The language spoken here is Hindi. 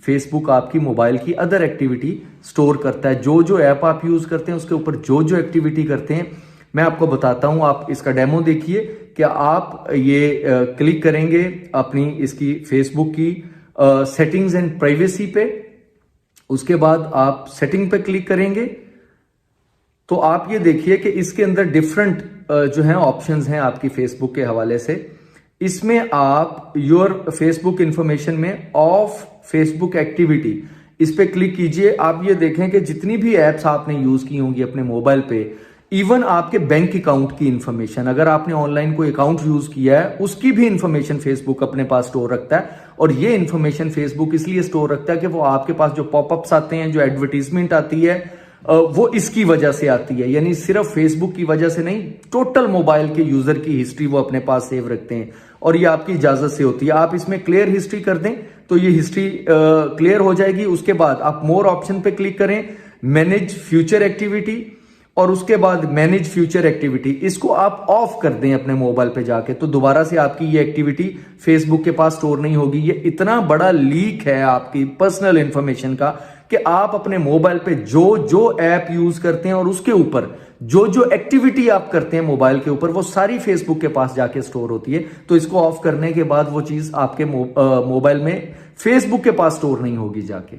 फेसबुक आपकी मोबाइल की अदर एक्टिविटी स्टोर करता है। जो जो ऐप आप यूज करते हैं उसके ऊपर जो जो एक्टिविटी करते हैं मैं आपको बताता हूं। आप इसका डेमो देखिए कि आप ये क्लिक करेंगे अपनी इसकी फेसबुक की सेटिंग्स एंड प्राइवेसी पे। उसके बाद आप सेटिंग पे क्लिक करेंगे तो आप ये देखिए कि इसके अंदर डिफरेंट जो है ऑप्शंस हैं आपकी फेसबुक के हवाले से। इसमें आप योर फेसबुक इंफॉर्मेशन में ऑफ फेसबुक एक्टिविटी इस पे क्लिक कीजिए। आप ये देखें कि जितनी भी एप्स आपने यूज की होंगी अपने मोबाइल पे, इवन आपके बैंक अकाउंट की इंफॉर्मेशन, अगर आपने ऑनलाइन कोई अकाउंट यूज किया है उसकी भी इंफॉर्मेशन फेसबुक अपने पास स्टोर रखता है। और ये इंफॉर्मेशन फेसबुक इसलिए स्टोर रखता है कि वो आपके पास जो पॉपअप्स आते हैं, जो एडवर्टीजमेंट आती है, वो इसकी वजह से आती है। यानी सिर्फ फेसबुक की वजह से नहीं, टोटल मोबाइल के यूजर की हिस्ट्री वो अपने पास सेव रखते हैं और ये आपकी इजाजत से होती है। आप इसमें क्लियर हिस्ट्री कर दें तो ये हिस्ट्री क्लियर हो जाएगी। उसके बाद आप मोर ऑप्शन पे क्लिक करें, मैनेज फ्यूचर एक्टिविटी, और उसके बाद मैनेज फ्यूचर एक्टिविटी इसको आप ऑफ कर दें अपने मोबाइल पे जाके, तो दोबारा से आपकी ये एक्टिविटी फेसबुक के पास स्टोर नहीं होगी। ये इतना बड़ा लीक है आपकी पर्सनल इंफॉर्मेशन का कि आप अपने मोबाइल पे जो जो ऐप यूज करते हैं और उसके ऊपर जो जो एक्टिविटी आप करते हैं मोबाइल के ऊपर, वो सारी फेसबुक के पास जाके स्टोर होती है। तो इसको ऑफ करने के बाद वो चीज आपके मोबाइल में फेसबुक के पास स्टोर नहीं होगी जाके।